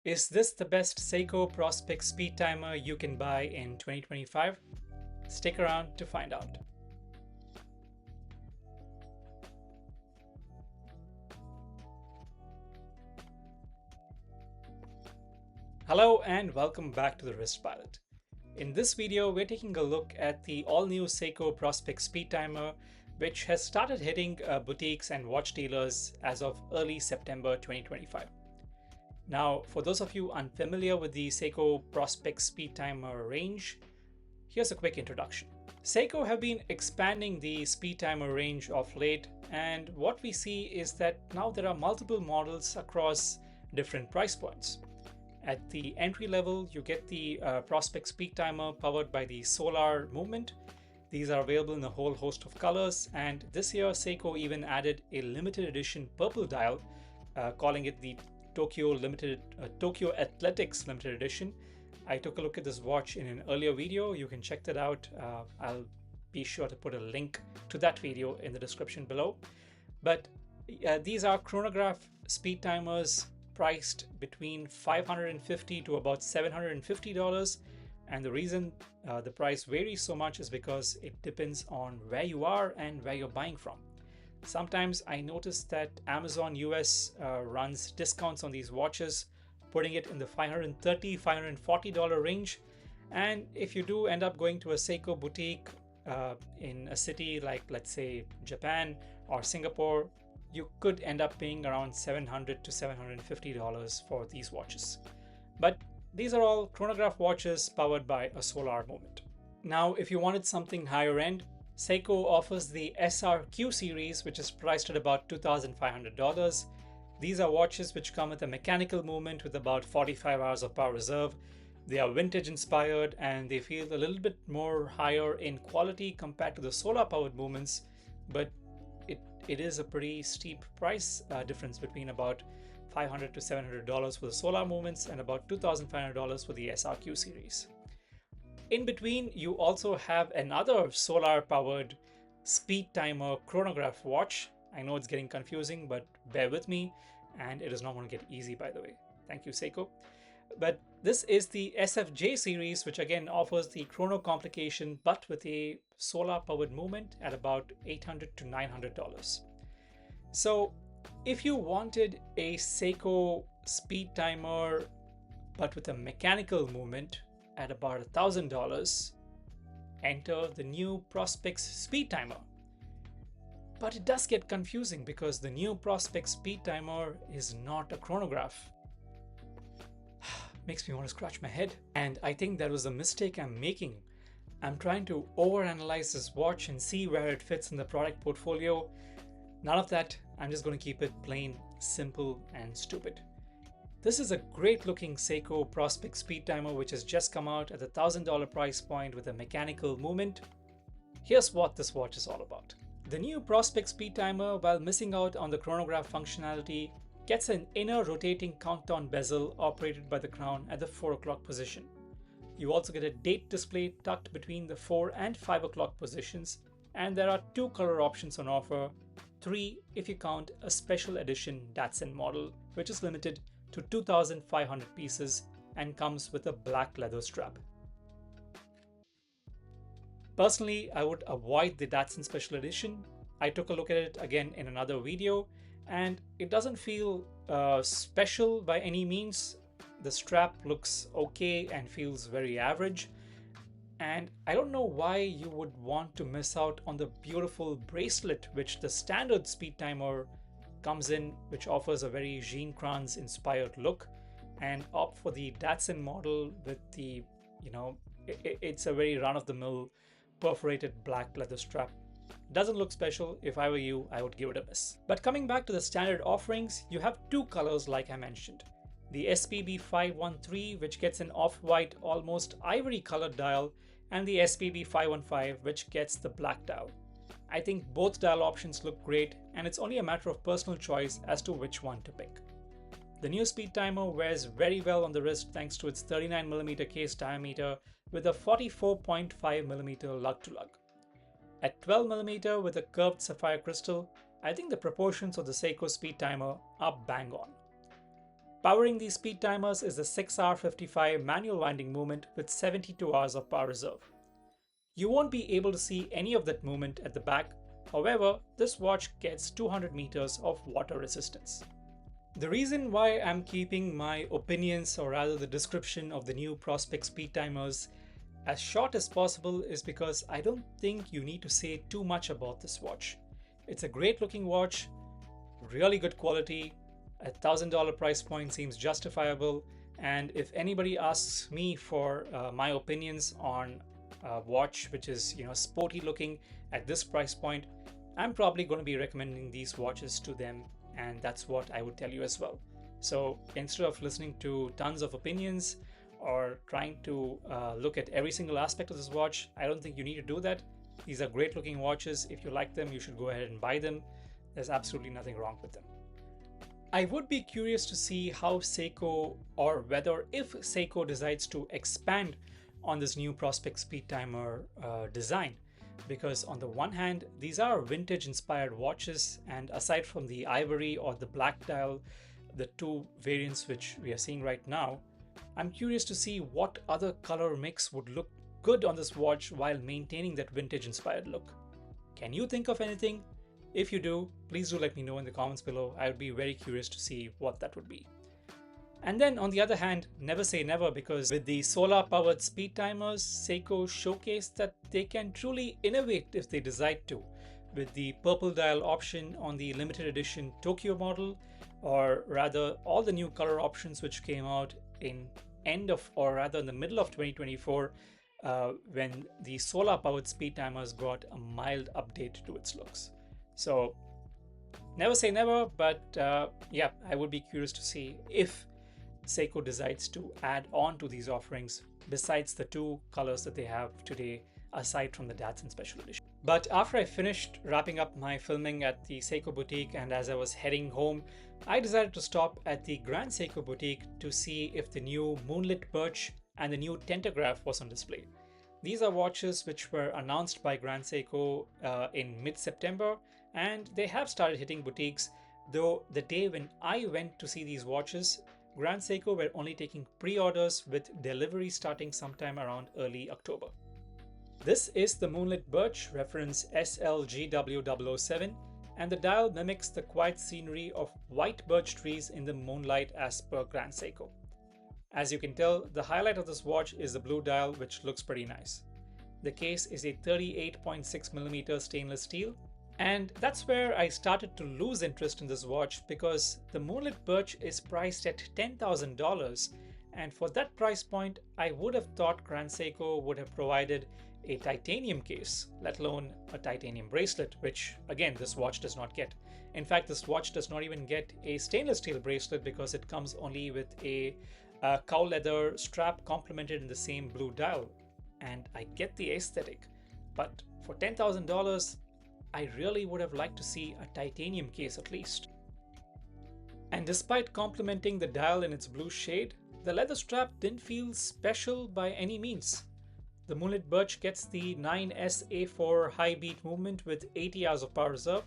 Is this the best Seiko Prospex Speedtimer you can buy in 2025? Stick around to find out. Hello and welcome back to the Wrist Pilot. In this video, we're taking a look at the all-new Seiko Prospex Speedtimer, which has started hitting boutiques and watch dealers as of early September 2025. Now, for those of you unfamiliar with the Seiko Prospex Speedtimer range, here's a quick introduction. Seiko have been expanding the Speedtimer range of late, and what we see is that now there are multiple models across different price points. At the entry level, you get the Prospex Speedtimer powered by the solar movement. These are available in a whole host of colors, and this year Seiko even added a limited edition purple dial, calling it the Tokyo Athletics Limited Edition. I took a look at this watch in an earlier video. You can check that out. I'll be sure to put a link to that video in the description below. But these are chronograph speed timers priced between $550 to about $750. And the reason the price varies so much is because it depends on where you are and where you're buying from. Sometimes I notice that Amazon US runs discounts on these watches, putting it in the $530, $540 range. And if you do end up going to a Seiko boutique in a city like, let's say, Japan or Singapore, you could end up paying around $700 to $750 for these watches. But these are all chronograph watches powered by a solar movement. Now, if you wanted something higher end, Seiko offers the SRQ series, which is priced at about $2,500. These are watches which come with a mechanical movement with about 45 hours of power reserve. They are vintage inspired and they feel a little bit more higher in quality compared to the solar powered movements, but it is a pretty steep price difference between about $500 to $700 for the solar movements and about $2,500 for the SRQ series. In between, you also have another solar-powered Speedtimer chronograph watch. I know it's getting confusing, but bear with me, and it is not going to get easy, by the way. Thank you, Seiko. But this is the SFJ series, which again offers the chrono complication, but with a solar-powered movement at about $800 to $900. So if you wanted a Seiko Speedtimer, but with a mechanical movement, at about $1,000, enter the new Prospex Speedtimer. But it does get confusing because the new Prospex Speedtimer is not a chronograph. Makes me want to scratch my head. And I think that was a mistake I'm making. I'm trying to overanalyze this watch and see where it fits in the product portfolio. None of that. I'm just going to keep it plain, simple, and stupid. This is a great looking Seiko Prospex Speedtimer which has just come out at the $1,000 price point with a mechanical movement. Here's what this watch is all about. The new Prospex Speedtimer, while missing out on the chronograph functionality, gets an inner rotating countdown bezel operated by the crown at the 4 o'clock position. You also get a date display tucked between the 4 and 5 o'clock positions, and there are 2 color options on offer, 3 if you count a special edition Datsun model, which is limited to 2,500 pieces and comes with a black leather strap. Personally, I would avoid the Datsun Special Edition. I took a look at it again in another video and it doesn't feel special by any means. The strap looks okay and feels very average. And I don't know why you would want to miss out on the beautiful bracelet which the standard Speedtimer comes in, which offers a very Jean Kranz inspired look, and opt for the Datsun model with the, it's a very run-of-the-mill perforated black leather strap. Doesn't look special. If I were you, I would give it a miss. But coming back to the standard offerings, you have 2 colors like I mentioned. The SPB 513, which gets an off-white, almost ivory colored dial, and the SPB 515, which gets the black dial. I think both dial options look great, and it's only a matter of personal choice as to which one to pick. The new Speedtimer wears very well on the wrist thanks to its 39mm case diameter with a 44.5mm lug-to-lug. At 12mm with a curved sapphire crystal, I think the proportions of the Seiko Speedtimer are bang on. Powering these speed timers is the 6R55 manual winding movement with 72 hours of power reserve. You won't be able to see any of that movement at the back. However, this watch gets 200 meters of water resistance. The reason why I'm keeping my opinions, or rather the description of the new Prospex Speedtimers, as short as possible is because I don't think you need to say too much about this watch. It's a great looking watch, really good quality, $1,000 price point seems justifiable, and if anybody asks me for my opinions on a watch which is sporty looking at this price point, I'm probably going to be recommending these watches to them, and that's what I would tell you as well. So instead of listening to tons of opinions or trying to look at every single aspect of this watch, I don't think you need to do that. These are great looking watches. If you like them, you should go ahead and buy them. There's absolutely nothing wrong with them. I would be curious to see how Seiko, or whether if Seiko decides to expand on this new Prospex Speedtimer design, because on the one hand, these are vintage inspired watches, and aside from the ivory or the black dial, the two variants which we are seeing right now, I'm curious to see what other color mix would look good on this watch while maintaining that vintage inspired look. Can you think of anything? If you do, please do let me know in the comments below. I would be very curious to see what that would be. And then on the other hand, never say never, because with the solar powered speed timers, Seiko showcased that they can truly innovate if they decide to, with the purple dial option on the limited edition Tokyo model, or rather all the new color options which came out in in the middle of 2024, when the solar powered speed timers got a mild update to its looks. So never say never, but yeah, I would be curious to see if Seiko decides to add on to these offerings besides the two colors that they have today, aside from the Datsun Special Edition. But after I finished wrapping up my filming at the Seiko boutique, and as I was heading home, I decided to stop at the Grand Seiko boutique to see if the new Moonlit Birch and the new Tentograph was on display. These are watches which were announced by Grand Seiko in mid-September, and they have started hitting boutiques, though the day when I went to see these watches, Grand Seiko were only taking pre-orders with delivery starting sometime around early October. This is the Moonlit Birch, reference SLGW007, and the dial mimics the quiet scenery of white birch trees in the moonlight as per Grand Seiko. As you can tell, the highlight of this watch is the blue dial, which looks pretty nice. The case is a 38.6mm stainless steel, and that's where I started to lose interest in this watch, because the Moonlit Birch is priced at $10,000, and for that price point, I would have thought Grand Seiko would have provided a titanium case, let alone a titanium bracelet, which again this watch does not get. In fact, this watch does not even get a stainless steel bracelet because it comes only with a cow leather strap complemented in the same blue dial. And I get the aesthetic, but for $10,000, I really would have liked to see a titanium case at least. And despite complementing the dial in its blue shade, the leather strap didn't feel special by any means. The Moonlit Birch gets the 9SA4 high beat movement with 80 hours of power reserve,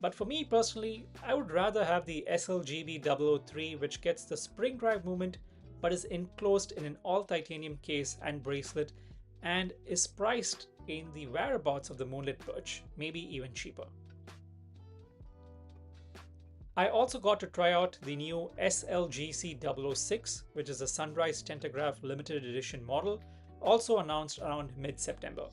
but for me personally, I would rather have the SLGB003, which gets the spring drive movement but is enclosed in an all titanium case and bracelet, and is priced in the whereabouts of the Moonlit Birch, maybe even cheaper. I also got to try out the new SLGC006, which is a Sunrise Tentograph limited edition model, also announced around mid-September.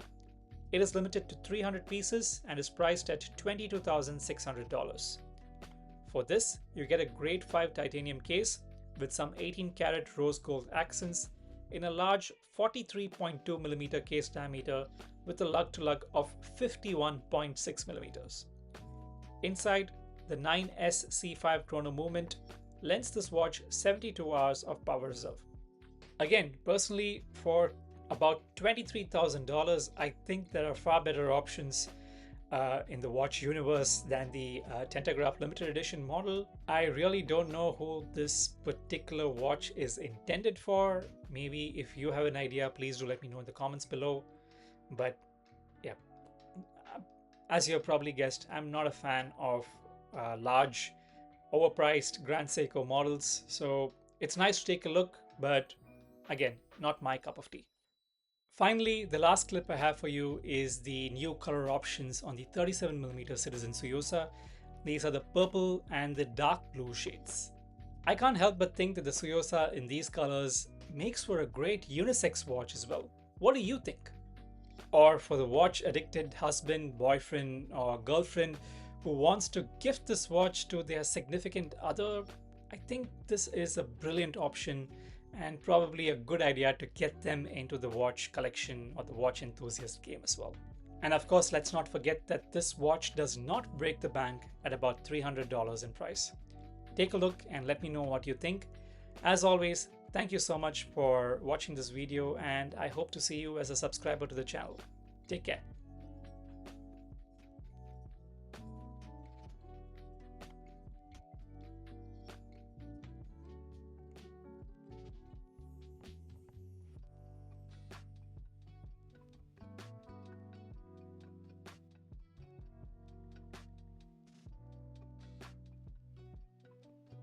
It is limited to 300 pieces and is priced at $22,600. For this, you get a grade 5 titanium case with some 18-karat rose gold accents in a large 43.2mm case diameter with a lug-to-lug of 51.6mm. Inside, the 9SC5 chrono movement lends this watch 72 hours of power reserve. Again, personally, for about $23,000, I think there are far better options in the watch universe than the Tentograph limited edition model. I really don't know who this particular watch is intended for. Maybe if you have an idea, please do let me know in the comments below. But yeah, as you have probably guessed, I'm not a fan of large overpriced Grand Seiko models, so It's nice to take a look, but again, not my cup of tea. Finally, the last clip I have for you is the new color options on the 37mm Citizen Tsuyosa. These are the purple and the dark blue shades. I can't help but think that the Tsuyosa in these colors makes for a great unisex watch as well. What do you think? Or for the watch addicted husband, boyfriend, or girlfriend who wants to gift this watch to their significant other, I think this is a brilliant option and probably a good idea to get them into the watch collection or the watch enthusiast game as well. And of course, let's not forget that this watch does not break the bank at about $300 in price. Take a look and let me know what you think. As always, thank you so much for watching this video, and I hope to see you as a subscriber to the channel. Take care.